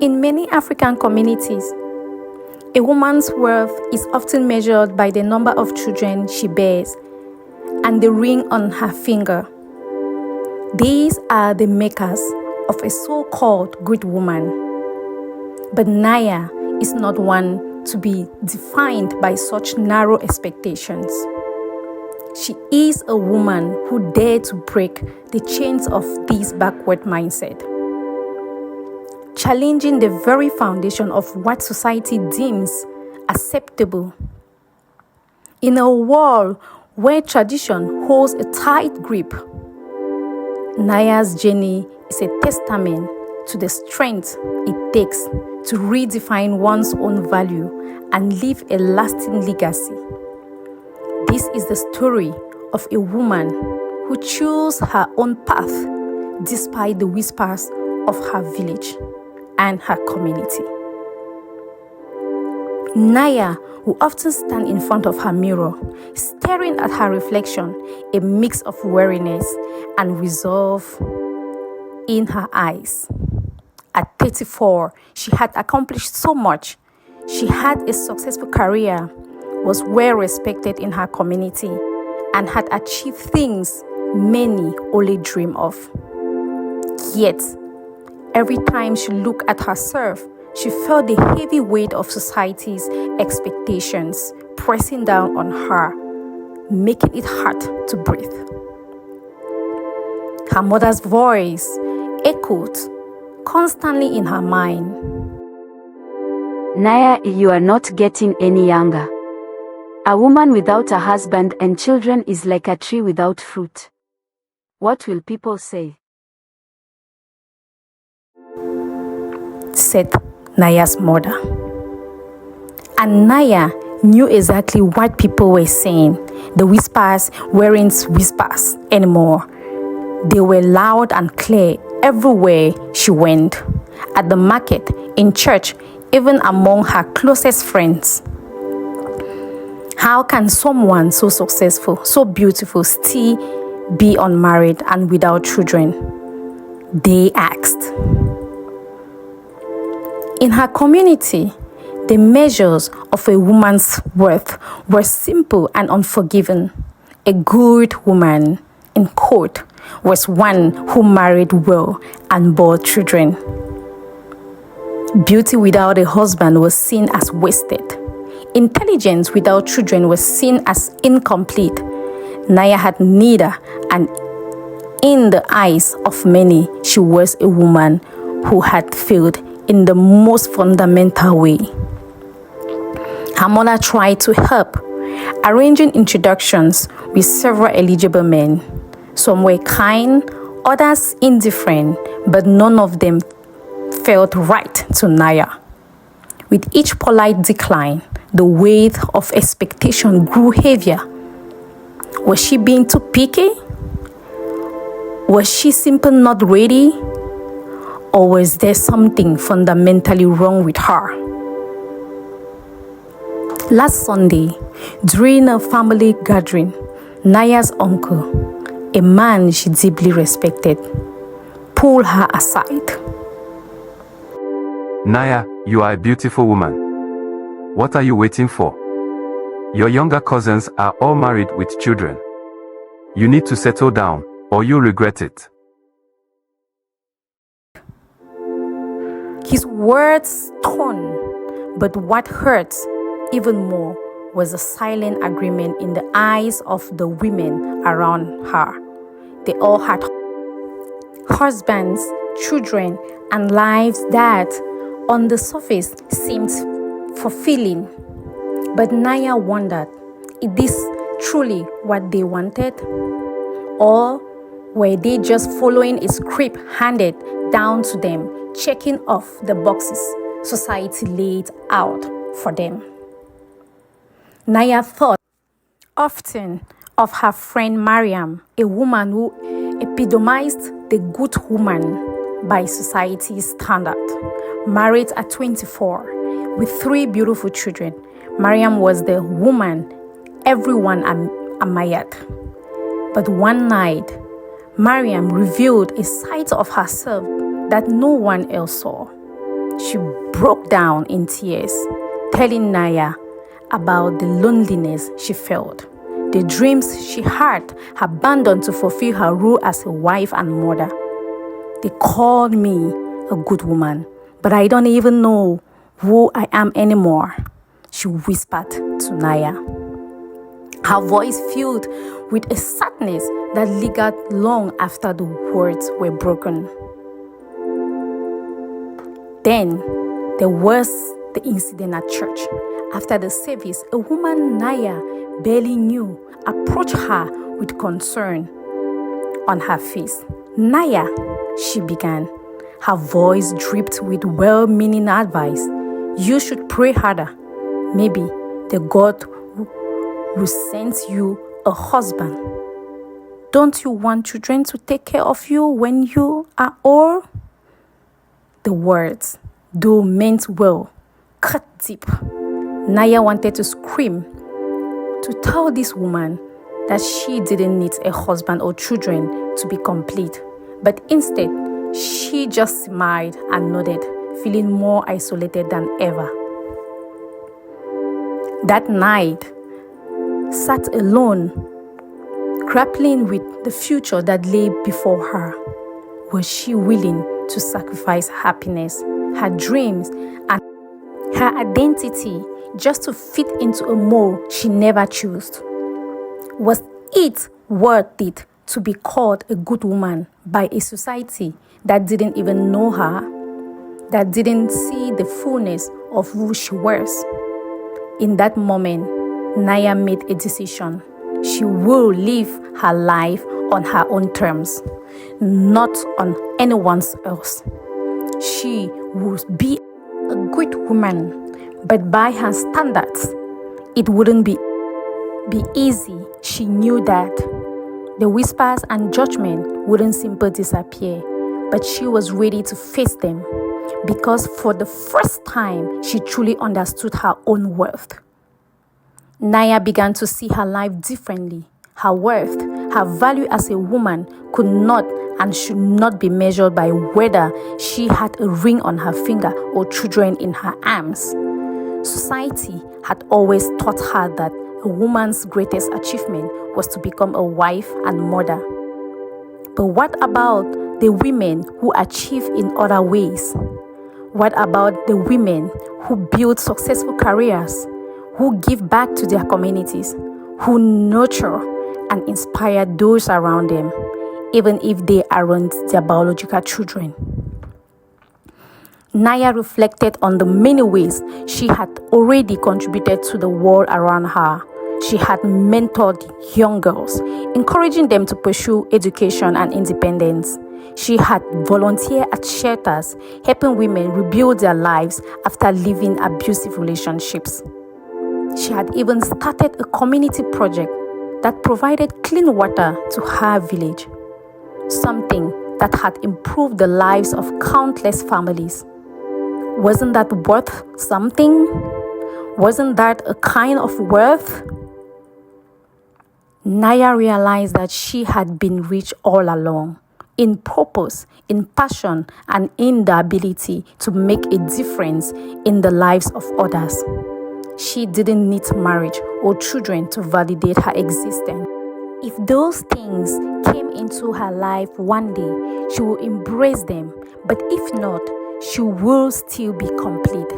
In many African communities, a woman's worth is often measured by the number of children she bears and the ring on her finger. These are the makers of a so-called good woman. But Naya is not one to be defined by such narrow expectations. She is a woman who dared to break the chains of this backward mindset, challenging the very foundation of what society deems acceptable. In a world where tradition holds a tight grip, Naya's journey is a testament to the strength it takes to redefine one's own value and leave a lasting legacy. This is the story of a woman who chose her own path despite the whispers of her village and her community. Naya will often stand in front of her mirror, staring at her reflection, a mix of weariness and resolve in her eyes. At 34, she had accomplished so much. She had a successful career, was well respected in her community, and had achieved things many only dream of. Yet, every time she looked at herself, she felt the heavy weight of society's expectations pressing down on her, making it hard to breathe. Her mother's voice echoed constantly in her mind. Naya, you are not getting any younger. A woman without a husband and children is like a tree without fruit. What will people say? Said Naya's mother. And Naya knew exactly what people were saying. The whispers weren't whispers anymore. They were loud and clear everywhere she went. At the market, in church, even among her closest friends. How can someone so successful, so beautiful, still be unmarried and without children? They asked. In her community, the measures of a woman's worth were simple and unforgiving. A good woman, in quote, was one who married well and bore children. Beauty without a husband was seen as wasted. Intelligence without children was seen as incomplete. Naya had neither, and in the eyes of many, she was a woman who had failed in the most fundamental way. Her mother tried to help, arranging introductions with several eligible men. Some were kind, others indifferent, but none of them felt right to Naya. With each polite decline, the weight of expectation grew heavier. Was she being too picky? Was she simply not ready? Or was there something fundamentally wrong with her? Last Sunday, during a family gathering, Naya's uncle, a man she deeply respected, pulled her aside. Naya, you are a beautiful woman. What are you waiting for? Your younger cousins are all married with children. You need to settle down, or you'll regret it. His words stung, but what hurt even more was a silent agreement in the eyes of the women around her. They all had husbands, children, and lives that, on the surface, seemed fulfilling. But Naya wondered, is this truly what they wanted? Or were they just following a script handed down to them, checking off the boxes society laid out for them? Naya thought often of her friend Mariam, a woman who epitomized the good woman by society's standard. Married at 24 with 3 beautiful children, Mariam was the woman everyone admired. But one night, Mariam revealed a side of herself that no one else saw. She broke down in tears, telling Naya about the loneliness she felt, the dreams she had abandoned to fulfill her role as a wife and mother. They called me a good woman, but I don't even know who I am anymore, she whispered to Naya. Her voice filled with a sadness that lingered long after the words were broken. Then there was the incident at church. After the service, a woman Naya barely knew approached her with concern on her face. Naya, she began. Her voice dripped with well-meaning advice. You should pray harder. Maybe the God will send you a husband. Don't you want children to take care of you when you are old? The words, though meant well, cut deep. Naya wanted to scream, to tell this woman that she didn't need a husband or children to be complete. But instead, she just smiled and nodded, feeling more isolated than ever. That night, sat alone, grappling with the future that lay before her. Was she willing to sacrifice happiness, her dreams, and her identity just to fit into a mold she never chose? Was it worth it to be called a good woman by a society that didn't even know her, that didn't see the fullness of who she was? In that moment, Naya made a decision. She will live her life on her own terms, not on anyone else. She would be a good woman, but by her standards, it wouldn't be easy. She knew that the whispers and judgment wouldn't simply disappear, but she was ready to face them because for the first time, she truly understood her own worth. Naya began to see her life differently. Her worth, her value as a woman could not and should not be measured by whether she had a ring on her finger or children in her arms. Society had always taught her that a woman's greatest achievement was to become a wife and mother. But what about the women who achieve in other ways? What about the women who build successful careers, who give back to their communities, who nurture and inspire those around them, even if they aren't their biological children? Naya reflected on the many ways she had already contributed to the world around her. She had mentored young girls, encouraging them to pursue education and independence. She had volunteered at shelters, helping women rebuild their lives after leaving abusive relationships. She had even started a community project that provided clean water to her village, something that had improved the lives of countless families. Wasn't that worth something? Wasn't that a kind of worth? Naya realized that she had been rich all along, in purpose, in passion, and in the ability to make a difference in the lives of others. She didn't need marriage or children to validate her existence. If those things came into her life one day, she will embrace them. But if not, she will still be complete.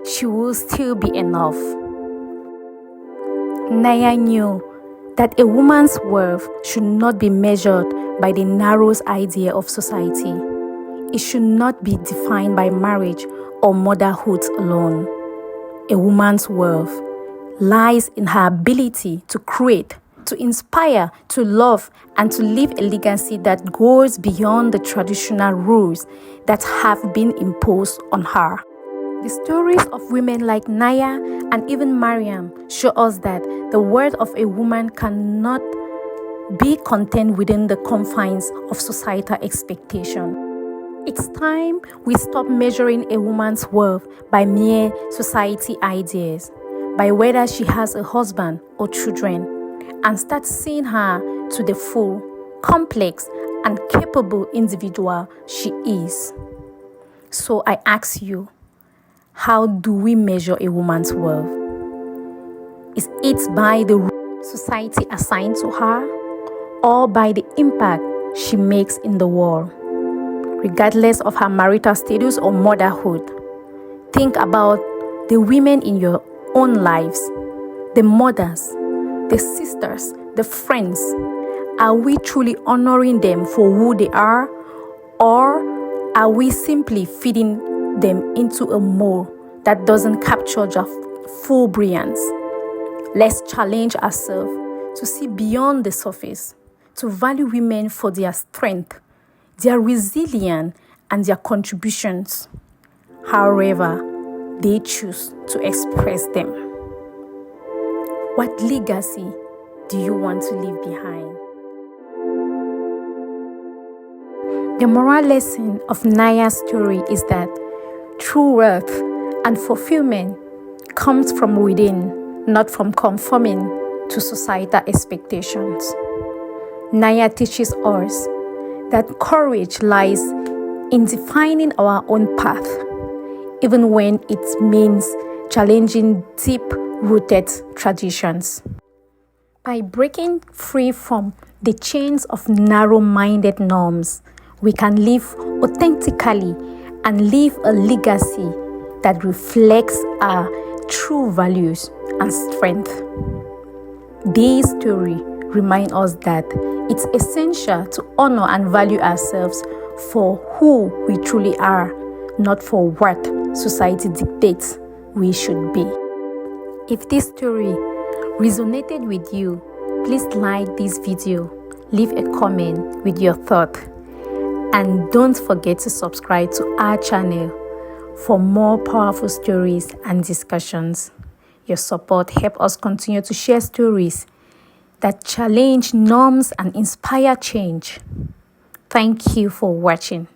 She will still be enough. Naya knew that a woman's worth should not be measured by the narrowest idea of society. It should not be defined by marriage or motherhood alone. A woman's worth lies in her ability to create, to inspire, to love, and to leave a legacy that goes beyond the traditional rules that have been imposed on her. The stories of women like Naya and even Mariam show us that the worth of a woman cannot be contained within the confines of societal expectation. It's time we stop measuring a woman's worth by mere society ideas, by whether she has a husband or children, and start seeing her to the full, complex, and capable individual she is. So I ask you, How do we measure a woman's worth? Is it by the society assigned to her, or by the impact she makes in the world? Regardless of her marital status or motherhood, think about the women in your own lives, the mothers, the sisters, the friends. Are we truly honoring them for who they are, or are we simply feeding them into a mold that doesn't capture their full brilliance? Let's challenge ourselves to see beyond the surface, to value women for their strength, their resilience, and their contributions, however they choose to express them. What legacy do you want to leave behind? The moral lesson of Naya's story is that true worth and fulfillment comes from within, not from conforming to societal expectations. Naya teaches us that courage lies in defining our own path, even when it means challenging deep-rooted traditions. By breaking free from the chains of narrow-minded norms, we can live authentically and leave a legacy that reflects our true values and strength. This story reminds us that it's essential to honor and value ourselves for who we truly are, not for what society dictates we should be. If this story resonated with you, please like this video, leave a comment with your thought, and don't forget to subscribe to our channel for more powerful stories and discussions. Your support helps us continue to share stories that challenge norms and inspire change. Thank you for watching.